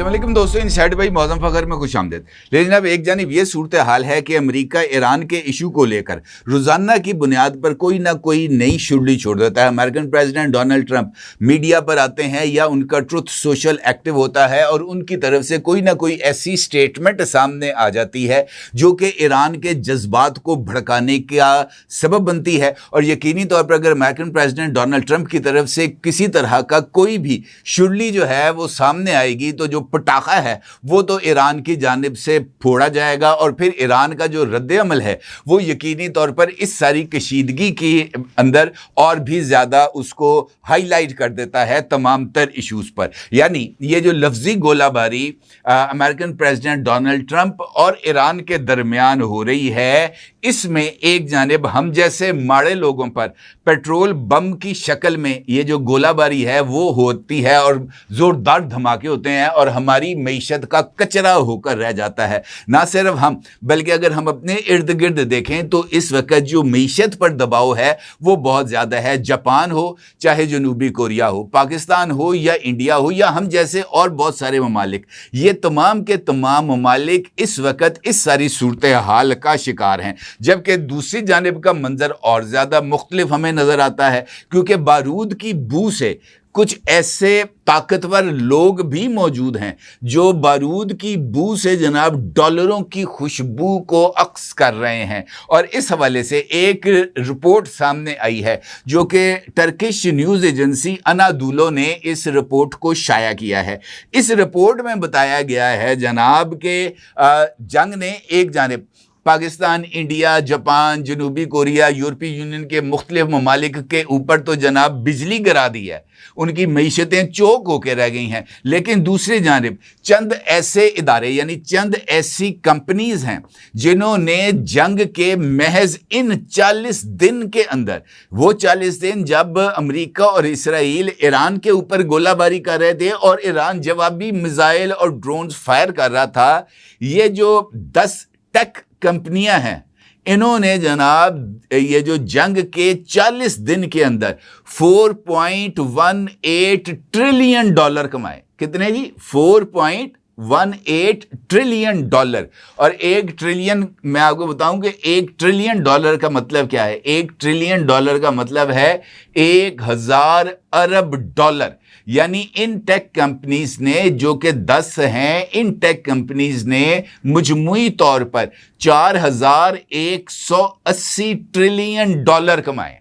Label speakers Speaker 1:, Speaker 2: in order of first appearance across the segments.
Speaker 1: अस्सलाम वालेकुम दोस्तों, इनसाइड भाई मौज़म फ़खर में खुश आमदीद। लेकिन अब एक जानिब ये सूरत हाल है कि अमेरिका ईरान के इशू को लेकर रोज़ाना की बुनियाद पर कोई ना कोई नई शुरली छोड़ देता है। American president Donald Trump media पर आते हैं या उनका ट्रुथ सोशल एक्टिव होता है और उनकी तरफ से कोई ना कोई ऐसी स्टेटमेंट सामने आ जाती है जो कि ईरान के जज्बात को भड़काने का सबब बनती है। और यकीनी तौर पर अगर अमेरिकन प्रेसिडेंट डोनाल्ड ट्रंप की तरफ से किसी तरह का कोई भी शुरली जो है वो सामने आएगी तो जो पटाखा है वो तो ईरान की जानिब से फोड़ा जाएगा और फिर ईरान का जो रद्द अमल है वो यकीनी तौर पर इस सारी कशीदगी के अंदर और भी ज़्यादा उसको हाईलाइट कर देता है तमाम तर इश्यूज़ पर। यानी ये जो लफ्ज़ी गोलाबारी अमेरिकन प्रेसिडेंट डोनाल्ड ट्रंप और ईरान के दरमियान हो रही है, इसमें एक जानिब हम जैसे माड़े लोगों पर पेट्रोल बम की शक्ल में ये जो गोलाबारी है वो होती है और ज़ोरदार धमाके होते हैं और हमारी मईशत का कचरा होकर रह जाता है। ना सिर्फ हम बल्कि अगर हम अपने इर्द गिर्द देखें तो इस वक्त जो मईशत पर दबाव है वो बहुत ज़्यादा है। जापान हो, चाहे जनूबी कोरिया हो, पाकिस्तान हो या इंडिया हो या हम जैसे और बहुत सारे ममालिक, ये तमाम के तमाम ममालिक इस वक्त इस सारी सूरत हाल का शिकार हैं। जबकि दूसरी जानिब का मंजर और ज़्यादा मुख्तलिफ हमें नज़र आता है क्योंकि बारूद की बू से कुछ ऐसे ताकतवर लोग भी मौजूद हैं जो बारूद की बू से जनाब डॉलरों की खुशबू को अक्स कर रहे हैं। और इस हवाले से एक रिपोर्ट सामने आई है जो कि टर्किश न्यूज़ एजेंसी अनादुलो ने इस रिपोर्ट को शाया किया है। इस रिपोर्ट में बताया गया है जनाब के जंग ने एक जानिब पाकिस्तान, इंडिया, जापान, जनूबी कोरिया, यूरोपीय यूनियन के मुख्तलिफ ममालिक के ऊपर तो जनाब बिजली गिरा दी है, उनकी मईशतें चौक होकर रह गई हैं। लेकिन दूसरी जानिब चंद ऐसे इदारे यानी चंद ऐसी कंपनीज हैं जिन्होंने जंग के महज इन 40 दिन के अंदर, वो 40 दिन जब अमेरिका और इसराइल ईरान के ऊपर गोलाबारी कर रहे थे और ईरान जवाबी मिसाइल और ड्रोन्स फायर कर रहा था, ये जो 10 टेक कंपनियां हैं इन्होंने जनाब ये जो जंग के 40 दिन के अंदर 4.18 ट्रिलियन डॉलर कमाए। कितने जी? 4.18 ट्रिलियन डॉलर। और 1 ट्रिलियन, मैं आपको बताऊं कि 1 ट्रिलियन डॉलर का मतलब क्या है। 1 ट्रिलियन डॉलर का मतलब है 1000 अरब डॉलर। यानी इन टेक कंपनीज ने, जो कि 10 हैं, इन टेक कंपनीज ने मजमूई तौर पर 4180 ट्रिलियन डॉलर कमाए।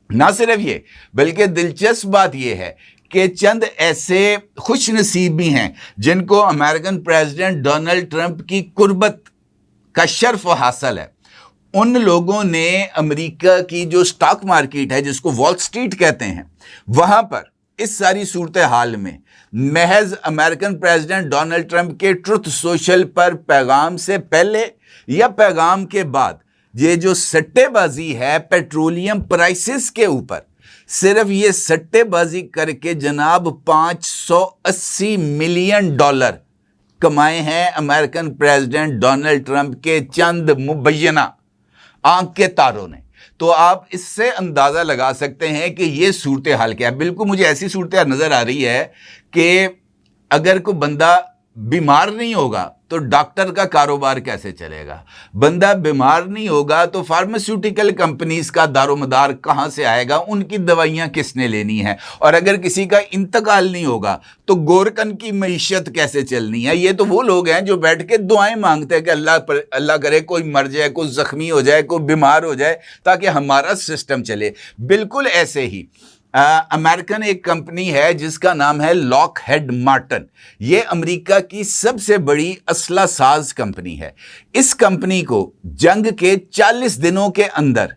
Speaker 1: ना सिर्फ ये बल्कि दिलचस्प बात यह है कि चंद ऐसे खुश नसीब भी हैं जिनको अमेरिकन प्रेसिडेंट डोनाल्ड ट्रंप की कुर्बत का शर्फ हासिल है। उन लोगों ने अमेरिका की जो स्टॉक मार्केट है जिसको वॉल स्ट्रीट कहते हैं, वहां पर इस सारी सूरत हाल में महज अमेरिकन प्रेसिडेंट डोनाल्ड ट्रंप के ट्रुथ सोशल पर पैगाम से पहले या पैगाम के बाद ये जो सट्टेबाजी है पेट्रोलियम प्राइसेस के ऊपर, सिर्फ ये सट्टेबाजी करके जनाब 580 मिलियन डॉलर कमाए हैं अमेरिकन प्रेसिडेंट डोनाल्ड ट्रंप के चंद मुबैना आंख के तारों ने। तो आप इससे अंदाज़ा लगा सकते हैं कि ये सूरत हाल क्या है। बिल्कुल मुझे ऐसी सूरत हाल नज़र आ रही है कि अगर कोई बंदा बीमार नहीं होगा तो डॉक्टर का कारोबार कैसे चलेगा, बंदा बीमार नहीं होगा तो फार्मास्यूटिकल कंपनीज का दारोमदार कहाँ से आएगा, उनकी दवाइयाँ किसने लेनी है, और अगर किसी का इंतकाल नहीं होगा तो गोरकन की मईशत कैसे चलनी है। ये तो वो लोग हैं जो बैठ के दुआएं मांगते हैं कि अल्लाह करे कोई मर जाए, कोई ज़ख्मी हो जाए, कोई बीमार हो जाए ताकि हमारा सिस्टम चले। बिल्कुल ऐसे ही अमेरिकन एक कंपनी है जिसका नाम है लॉकहेड मार्टिन। ये अमेरिका की सबसे बड़ी असला साज कंपनी है। इस कंपनी को जंग के 40 दिनों के अंदर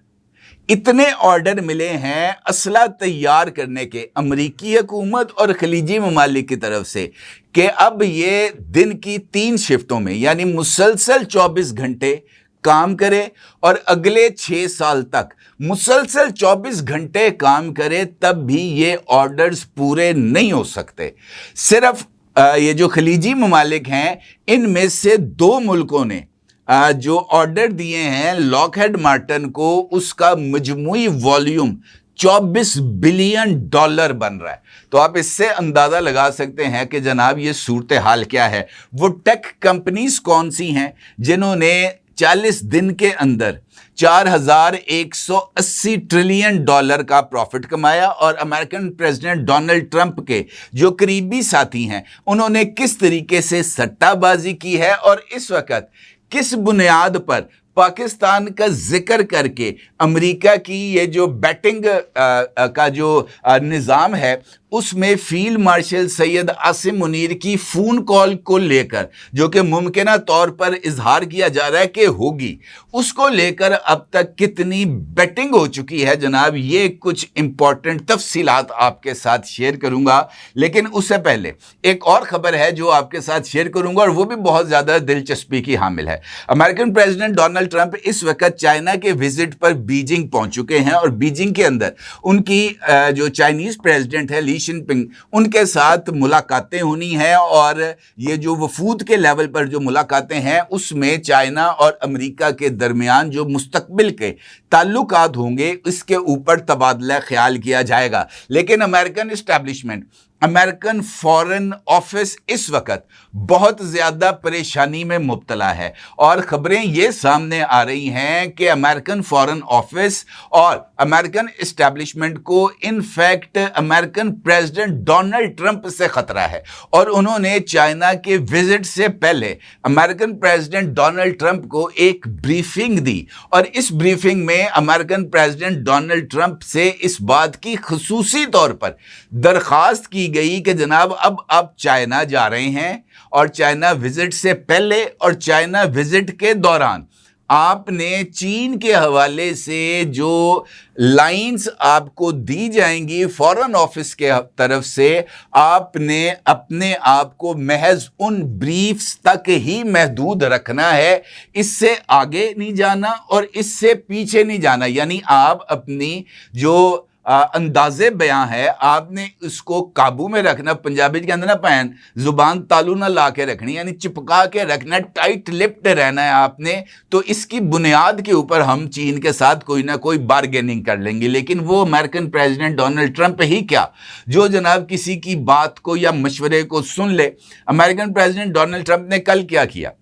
Speaker 1: इतने ऑर्डर मिले हैं असला तैयार करने के अमेरिकी हुकूमत और खलीजी ममालिक की तरफ से कि अब ये दिन की 3 शिफ्टों में यानी मुसलसल 24 घंटे काम करे और अगले 6 साल तक मुसलसल 24 घंटे काम करे, तब भी ये ऑर्डर्स पूरे नहीं हो सकते। सिर्फ ये जो खलीजी ममालिक हैं इनमें से 2 मुल्कों ने जो ऑर्डर दिए हैं लॉकहेड मार्टिन को, उसका मजमूई वॉल्यूम $24 बिलियन बन रहा है। तो आप इससे अंदाजा लगा सकते हैं कि जनाब ये सूरत हाल क्या है। वो टेक कंपनीज कौन सी हैं जिन्होंने 40 दिन के अंदर $4180 ट्रिलियन का प्रॉफिट कमाया, और अमेरिकन प्रेसिडेंट डोनाल्ड ट्रंप के जो करीबी साथी हैं उन्होंने किस तरीके से सट्टाबाजी की है, और इस वक्त किस बुनियाद पर पाकिस्तान का जिक्र करके अमेरिका की ये जो बैटिंग का जो निज़ाम है उसमें फील्ड मार्शल सैयद आसिम मुनीर की फ़ोन कॉल को लेकर, जो कि मुमकिना तौर पर इजहार किया जा रहा है कि होगी, उसको लेकर अब तक कितनी बैटिंग हो चुकी है जनाब, ये कुछ इंपॉर्टेंट तफसीलात आपके साथ शेयर करूंगा। लेकिन उससे पहले एक और ख़बर है जो आपके साथ शेयर करूंगा, और वो भी बहुत ज़्यादा दिलचस्पी की हामिल है। अमेरिकन प्रेसिडेंट डोनाल्ड ट्रंप इस वक्त चाइना के विजिट पर बीजिंग पहुंच चुके हैं, और बीजिंग के अंदर उनकी जो चाइनीज़ प्रेसिडेंट है ली जिनपिंग, उनके साथ मुलाकातें होनी हैं, और ये जो वफूद के लेवल पर जो मुलाकातें हैं उसमें चाइना और अमेरिका के दरमियान जो मुस्तकबिल के ताल्लुकात होंगे इसके ऊपर तबादला ख्याल किया जाएगा। लेकिन American establishment, American foreign office इस वक्त बहुत ज़्यादा परेशानी में मुब्तला है, और ख़बरें ये सामने आ रही हैं कि अमेरिकन फॉरेन ऑफिस और अमेरिकन इस्टेब्लिशमेंट को in fact American president Donald Trump से ख़तरा है, और उन्होंने चाइना के विजिट से पहले अमेरिकन प्रेसिडेंट डोनाल्ड ट्रंप को एक ब्रीफिंग दी, और इस ब्रीफिंग में अमेरिकन प्रेसिडेंट डोनाल्ड ट्रंप से इस बात की खुसूसी तौर पर दरख्वास्त की गई कि जनाब अब आप चाइना जा रहे हैं, और चाइना विजिट से पहले और चाइना विजिट के दौरान आपने चीन के हवाले से जो लाइंस आपको दी जाएंगी फॉरेन ऑफिस के तरफ से, आपने अपने आप को महज उन ब्रीफ्स तक ही महदूद रखना है, इससे आगे नहीं जाना और इससे पीछे नहीं जाना। यानी आप अपनी जो अंदाज़े बयां है आपने उसको काबू में रखना। पंजाबी के अंदर ना पैन जुबान तालू ना ला के रखनी, यानी चिपका के रखना, टाइट लिप्ड रहना है आपने। तो इसकी बुनियाद के ऊपर हम चीन के साथ कोई ना कोई बार्गेनिंग कर लेंगे। लेकिन वो अमेरिकन प्रेसिडेंट डोनाल्ड ट्रंप ही क्या, जो जनाब किसी की बात को या मशवरे को सुन ले। अमेरिकन प्रेसिडेंट डोनाल्ड ट्रंप ने कल क्या किया,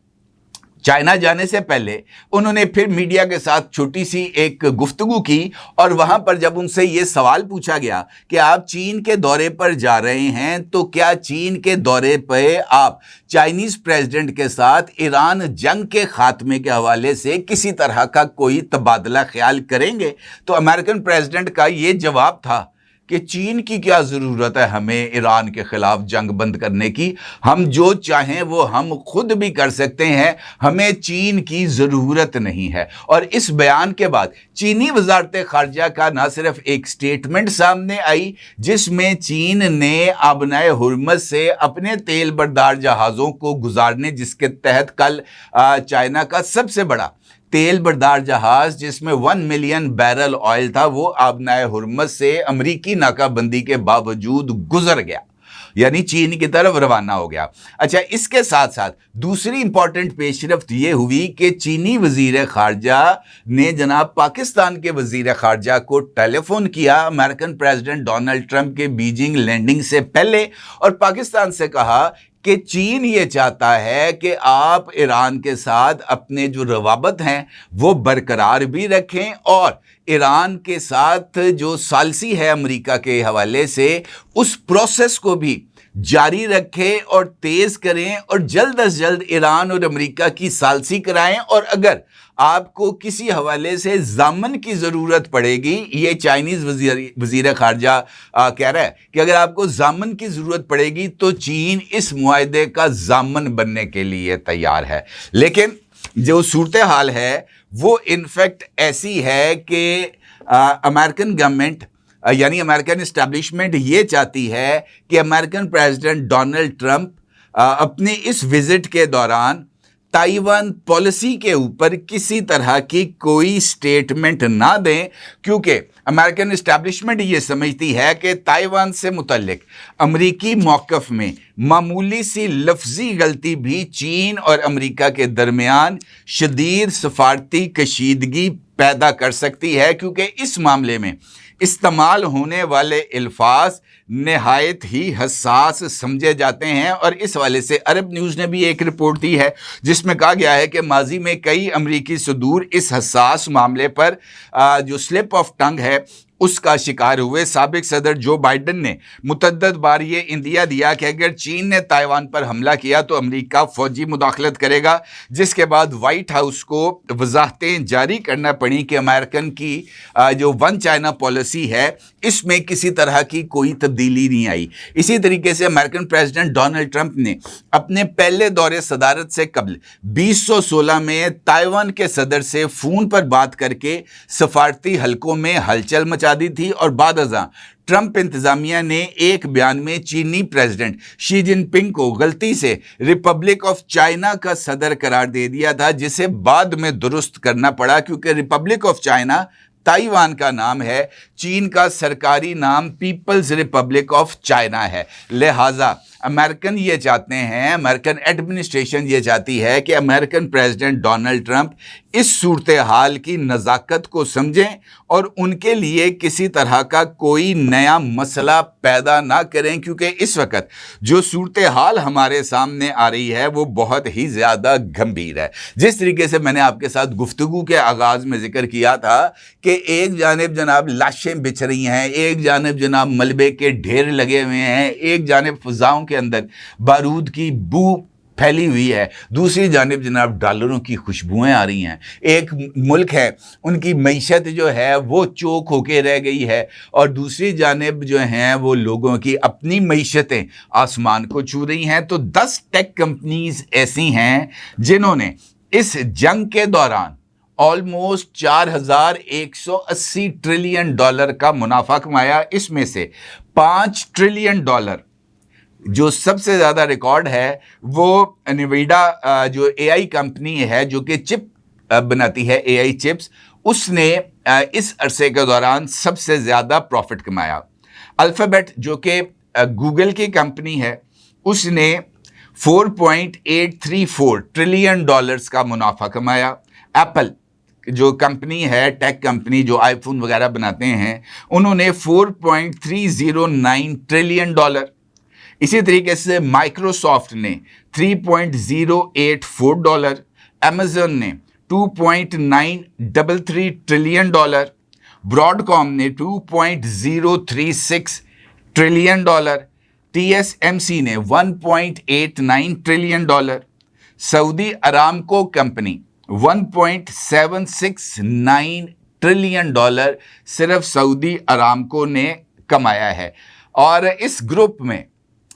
Speaker 1: चाइना जाने से पहले उन्होंने फिर मीडिया के साथ छोटी सी एक गुफ्तगू की, और वहां पर जब उनसे ये सवाल पूछा गया कि आप चीन के दौरे पर जा रहे हैं तो क्या चीन के दौरे पे आप चाइनीज़ प्रेसिडेंट के साथ ईरान जंग के खात्मे के हवाले से किसी तरह का कोई तबादला ख्याल करेंगे, तो अमेरिकन प्रेसिडेंट का ये जवाब था कि चीन की क्या ज़रूरत है हमें ईरान के ख़िलाफ़ जंग बंद करने की, हम जो चाहें वो हम खुद भी कर सकते हैं, हमें चीन की ज़रूरत नहीं है। और इस बयान के बाद चीनी वज़ारत ख़ारजा का ना सिर्फ एक स्टेटमेंट सामने आई जिसमें चीन ने आबनाए हुर्मुज़ से अपने तेल बरदार जहाज़ों को गुजारने, जिसके तहत कल चाइना का सबसे बड़ा तेल बरदार जहाज जिसमें 1 मिलियन बैरल ऑयल था वो आबनाए हुर्मुज़ से अमरीकी नाकाबंदी के बावजूद गुजर गया, यानी चीन की तरफ रवाना हो गया। अच्छा, इसके साथ साथ दूसरी इंपॉर्टेंट पेशरफ्त ये हुई कि चीनी वजीर खारजा ने जनाब पाकिस्तान के वजीर खारजा को टेलीफोन किया अमेरिकन प्रेसिडेंट डोनाल्ड ट्रंप के बीजिंग लैंडिंग से पहले, और पाकिस्तान से कहा कि चीन ये चाहता है कि आप ईरान के साथ अपने जो रवाबत हैं वो बरकरार भी रखें, और ईरान के साथ जो सालसी है अमेरिका के हवाले से उस प्रोसेस को भी जारी रखें और तेज़ करें, और जल्द अज जल्द ईरान और अमेरिका की सालसी कराएं। और अगर आपको किसी हवाले से जामन की ज़रूरत पड़ेगी, ये चाइनीज़ वज़ीर ख़ारजा कह रहा है कि अगर आपको जामन की ज़रूरत पड़ेगी तो चीन इस मुआहदे का जामन बनने के लिए तैयार है। लेकिन जो सूरत हाल है वो इनफैक्ट ऐसी है कि अमेरिकन गवर्नमेंट यानी अमेरिकन इस्टेब्लिशमेंट ये चाहती है कि अमेरिकन प्रेसिडेंट डोनाल्ड ट्रंप अपने इस विज़िट के दौरान ताइवान पॉलिसी के ऊपर किसी तरह की कोई स्टेटमेंट ना दें, क्योंकि अमेरिकन इस्टेब्लिशमेंट ये समझती है कि ताइवान से मुतल्लिक अमरीकी मौक़िफ़ में मामूली सी लफ्ज़ी गलती भी चीन और अमरीका के दरमियान शदीद सफारती कशीदगी पैदा कर सकती है, क्योंकि इस मामले में استعمال ہونے والے الفاظ نہایت ہی حساس سمجھے جاتے ہیں، اور اس حوالے سے عرب نیوز نے بھی ایک رپورٹ دی ہے جس میں کہا گیا ہے کہ ماضی میں کئی امریکی صدور اس حساس معاملے پر جو سلپ آف ٹنگ ہے اس کا شکار ہوئے۔ سابق صدر جو بائیڈن نے متعدد بار یہ اندیا دیا کہ اگر چین نے تائیوان پر حملہ کیا تو امریکہ فوجی مداخلت کرے گا، جس کے بعد وائٹ ہاؤس کو وضاحتیں جاری کرنا پڑیں کہ امریکن کی جو ون چائنا پالیسی ہے اس میں کسی طرح کی کوئی تبدیلی نہیں آئی۔ اسی طریقے سے امریکن پریزیڈنٹ ڈونلڈ ٹرمپ نے اپنے پہلے دور صدارت سے قبل 2016 میں تائیوان کے صدر سے فون پر بات کر کے سفارتی حلقوں میں ہلچل مچا دی تھی، اور بعد ازاں ٹرمپ انتظامیہ نے ایک بیان میں چینی پریزیڈنٹ شی جن پنگ کو غلطی سے ریپبلک آف چائنا کا صدر قرار دے دیا تھا، جسے بعد میں درست کرنا پڑا کیونکہ ریپبلک آف چائنا تائیوان کا نام ہے، چین کا سرکاری نام پیپلز ریپبلک آف چائنا ہے۔ لہٰذا امریکن یہ چاہتے ہیں، امریکن ایڈمنسٹریشن یہ چاہتی ہے کہ امریکن پریزیڈنٹ ڈونلڈ ٹرمپ اس صورتحال کی نزاکت کو سمجھیں اور ان کے لیے کسی طرح کا کوئی نیا مسئلہ پیدا نہ کریں، کیونکہ اس وقت جو صورتحال ہمارے سامنے آ رہی ہے وہ بہت ہی زیادہ گمبھیر ہے۔ جس طریقے سے میں نے آپ کے ساتھ گفتگو کے آغاز میں ذکر کیا تھا کہ ایک جانب جناب لاشیں بچھ رہی ہیں، ایک جانب جناب ملبے کے ڈھیر لگے ہوئے ہیں، ایک جانب فضاؤں کے اندر بارود کی بو پھیلی ہوئی ہے، دوسری جانب جناب ڈالروں کی خوشبوئیں آ رہی ہیں۔ ایک ملک ہے ان کی معیشت جو ہے وہ چوک ہو کے رہ گئی ہے، اور دوسری جانب جو ہیں وہ لوگوں کی اپنی معیشتیں آسمان کو چھو رہی ہیں۔ تو 10 ٹیک کمپنیز ایسی ہیں جنہوں نے اس جنگ کے دوران آلموسٹ $4180 ٹریلین کا منافع کمایا۔ اس میں سے $5 ٹریلین جو سب سے زیادہ ریکارڈ ہے وہ نیویڈا جو اے آئی کمپنی ہے جو کہ چپ بناتی ہے، اے آئی چپس، اس نے اس عرصے کے دوران سب سے زیادہ پروفٹ کمایا۔ الفابیٹ جو کہ گوگل کی کمپنی ہے اس نے $4.834 ٹریلین کا منافع کمایا۔ ایپل جو کمپنی ہے، ٹیک کمپنی جو آئی فون وغیرہ بناتے ہیں، انہوں نے $4.309 ٹریلین، اسی طریقے سے مائکروسافٹ نے $3.084، ایمیزون نے $2.933 ٹریلین، براڈ کام نے $2.036 trillion, T S M C نے $1.89 trillion, Saudi Aramco company $1.769 trillion صرف سعودی ارامکو نے کمایا ہے۔ اور اس گروپ میں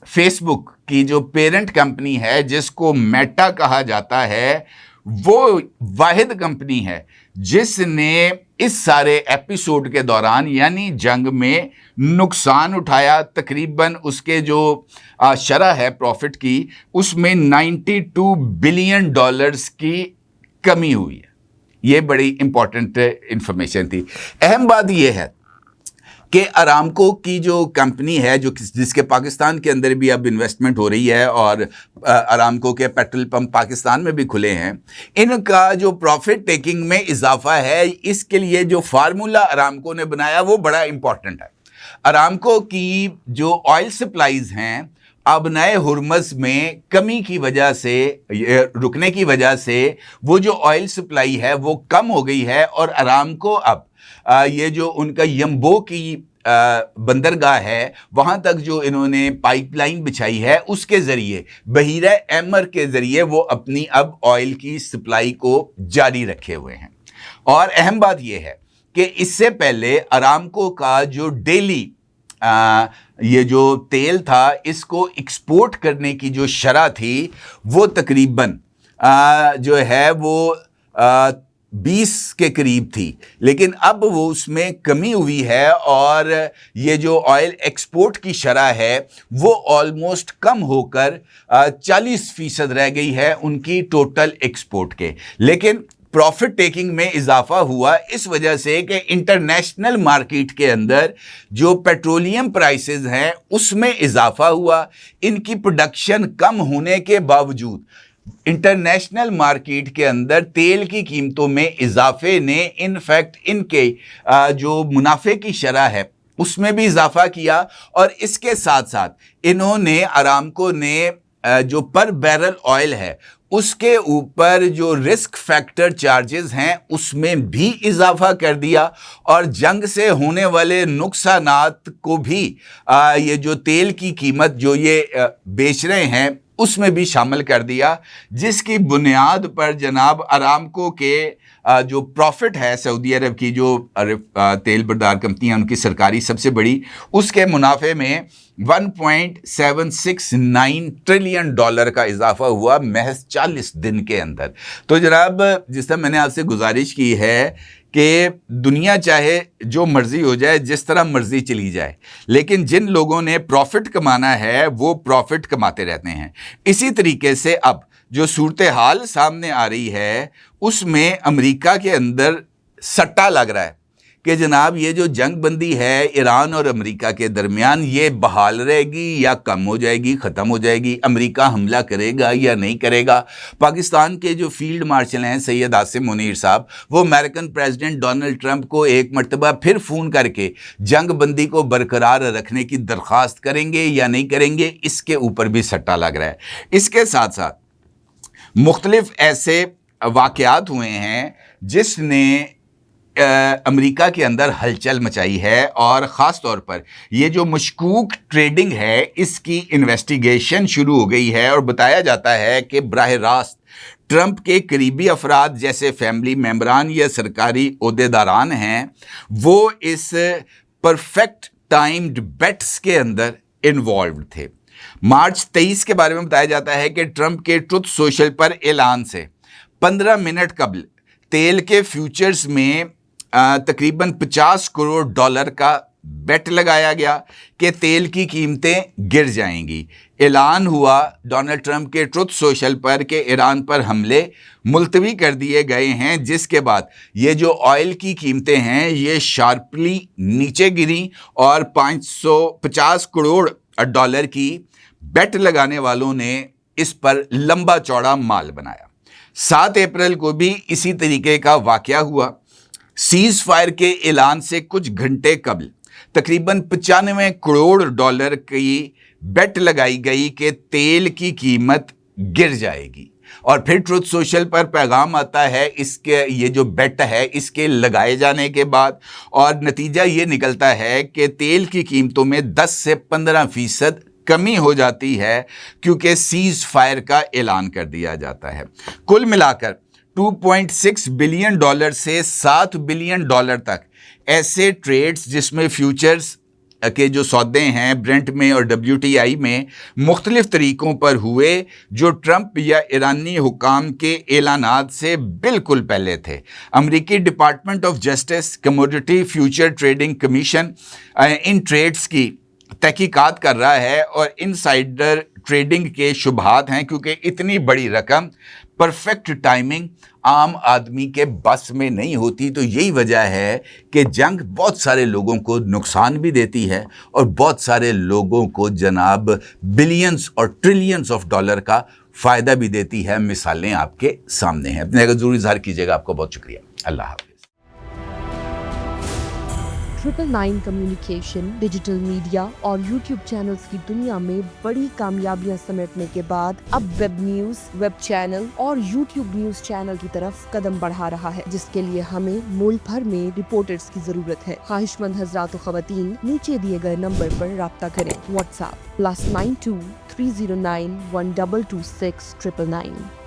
Speaker 1: فیس بک کی جو پیرنٹ کمپنی ہے جس کو میٹا کہا جاتا ہے، وہ واحد کمپنی ہے جس نے اس سارے ایپیسوڈ کے دوران یعنی جنگ میں نقصان اٹھایا۔ تقریباً اس کے جو شرح ہے پروفٹ کی، اس میں $92 بلین کی کمی ہوئی ہے۔ یہ بڑی امپورٹنٹ انفارمیشن تھی۔ اہم بات یہ ہے کہ ارامکو کی جو کمپنی ہے جس کے پاکستان کے اندر بھی اب انویسٹمنٹ ہو رہی ہے، اور ارامکو کے پیٹرول پمپ پاکستان میں بھی کھلے ہیں، ان کا جو پروفٹ ٹیکنگ میں اضافہ ہے، اس کے لیے جو فارمولا ارامکو نے بنایا وہ بڑا امپورٹنٹ ہے۔ ارامکو کی جو آئل سپلائیز ہیں ابنائے ہرمز میں کمی کی وجہ سے، رکنے کی وجہ سے وہ جو آئل سپلائی ہے وہ کم ہو گئی ہے، اور ارامکو اب یہ جو ان کا یمبو کی بندرگاہ ہے وہاں تک جو انہوں نے پائپ لائن بچھائی ہے اس کے ذریعے بحیرہ ایمر کے ذریعے وہ اپنی اب آئل کی سپلائی کو جاری رکھے ہوئے ہیں۔ اور اہم بات یہ ہے کہ اس سے پہلے ارامکو کا جو ڈیلی یہ جو تیل تھا اس کو ایکسپورٹ کرنے کی جو شرح تھی وہ تقریباً جو ہے وہ 20 کے قریب تھی، لیکن اب وہ اس میں کمی ہوئی ہے، اور یہ جو آئل ایکسپورٹ کی شرح ہے وہ آلموسٹ کم ہو کر 40% رہ گئی ہے ان کی ٹوٹل ایکسپورٹ کے۔ لیکن پروفٹ ٹیکنگ میں اضافہ ہوا اس وجہ سے کہ انٹرنیشنل مارکیٹ کے اندر جو پیٹرولیم پرائسز ہیں اس میں اضافہ ہوا۔ ان کی پروڈکشن کم ہونے کے باوجود इंटरनेशनल मार्केट के अंदर तेल की कीमतों में इजाफे ने इनफैक्ट इनके जो मुनाफे की शरह है उसमें भी इजाफा किया, और इसके साथ साथ इन्होंने अरामको ने जो पर बैरल ऑयल है उसके ऊपर जो रिस्क फैक्टर चार्जेस हैं उसमें भी इजाफा कर दिया, और जंग से होने वाले नुकसानात को भी ये जो तेल की कीमत जो ये बेच रहे हैं उसमें भी शामिल कर दिया, जिसकी बुनियाद पर जनाब अरामको के जो प्रॉफिट है सऊदी अरब की जो तेल बरदार कंपनियां उनकी सरकारी सबसे बड़ी, उसके मुनाफे में 1.769 ट्रिलियन डॉलर का इजाफा हुआ महज 40 दिन के अंदर। तो जनाब जिस तरह मैंने आपसे गुजारिश की है कि दुनिया चाहे जो मर्जी हो जाए, जिस तरह मर्जी चली जाए, लेकिन जिन लोगों ने प्रॉफिट कमाना है वो प्रॉफिट कमाते रहते हैं। इसी तरीके से अब जो सूरत हाल सामने आ रही है उसमें अमेरिका के अंदर सट्टा लग रहा है कि जनाब ये जो जंग बंदी है ईरान और अमेरिका के दरमियान ये बहाल रहेगी या कम हो जाएगी, ख़त्म हो जाएगी, अमेरिका हमला करेगा या नहीं करेगा। पाकिस्तान के जो फील्ड मार्शल हैं सैयद आसिम मुनीर साहब, वो अमेरिकन प्रेसिडेंट डोनाल्ड ट्रंप को एक मरतबा फिर फ़ोन करके जंग बंदी को बरकरार रखने की दरख्वास्त करेंगे या नहीं करेंगे, इसके ऊपर भी सट्टा लग रहा है। इसके साथ साथ मुख्तलिफ ऐसे वाक़यात हुए हैं जिसने अमेरिका के अंदर हलचल मचाई है, और ख़ास तौर पर ये जो मशकूक ट्रेडिंग है इसकी इन्वेस्टिगेशन शुरू हो गई है, और बताया जाता है कि बराह रास्त ट्रंप के करीबी अफराद जैसे फैमिली मेम्बरान या सरकारी ओहदेदारान हैं वो इस परफेक्ट टाइम्ड बेट्स के अंदर इन्वॉल्व थे। मार्च 23 के बारे में बताया जाता है कि ट्रंप के ट्रुथ सोशल पर ऐलान से 15 मिनट कबल तेल के फ्यूचर्स में तकरीबन 50 करोड़ डॉलर का बेट लगाया गया कि तेल की कीमतें गिर जाएंगी। ऐलान हुआ डोनाल्ड ट्रंप के ट्रुथ सोशल पर कि ईरान पर हमले मुलतवी कर दिए गए हैं, जिसके बाद ये जो ऑयल की कीमतें हैं ये शार्पली नीचे गिरी और 550 करोड़ डॉलर की बेट लगाने वालों ने इस पर लंबा चौड़ा माल बनाया। 7 अप्रैल को भी इसी तरीके का वाक़या हुआ। सीज फायर के ऐलान से कुछ घंटे कबल तकरीबन 95 करोड़ डॉलर की बेट लगाई गई कि तेल की कीमत गिर जाएगी, और फिर ट्रुथ सोशल पर पैगाम आता है इसके ये जो बेट है इसके लगाए जाने के बाद, और नतीजा ये निकलता है कि तेल की कीमतों में 10 से 15% कमी हो जाती है क्योंकि सीज फायर का ऐलान कर दिया जाता है। कुल मिलाकर 2.6 बिलियन डॉलर से 7 बिलियन डॉलर तक ऐसे ट्रेड्स जिसमें फ्यूचर्स के जो सौदे हैं ब्रेंट में और WTI में मुख्तलिफ तरीक़ों पर हुए, जो ट्रंप या ईरानी हुकाम के ऐलानात से बिल्कुल पहले थे। अमेरिकी department of justice commodity future trading commission इन ट्रेड्स की तहकीकात कर रहा है, और इनसाइडर ट्रेडिंग के शुबहात हैं क्योंकि इतनी बड़ी रकम परफेक्ट टाइमिंग आम आदमी के बस में नहीं होती। तो यही वजह है कि जंग बहुत सारे लोगों को नुकसान भी देती है और बहुत सारे लोगों को जनाब बिलियंस और ट्रिलियंस ऑफ डॉलर का फ़ायदा भी देती है। मिसालें आपके सामने हैं, अपने अगर ज़रूर इज़हार कीजिएगा। आपको बहुत शुक्रिया। अल्लाह हाफ़िज़।
Speaker 2: 999 कम्युनिकेशन, डिजिटल मीडिया और यूट्यूब चैनल्स की दुनिया में बड़ी कामयाबियां समेटने के बाद अब वेब न्यूज, वेब चैनल और यूट्यूब न्यूज चैनल की तरफ कदम बढ़ा रहा है, जिसके लिए हमें मुल्क भर में रिपोर्टर्स की जरूरत है। ख्वाहिशमंद हजरात व ख़वातीन नीचे दिए गए नंबर पर राब्ता करें। व्हाट्सएप +92 309 1226 999।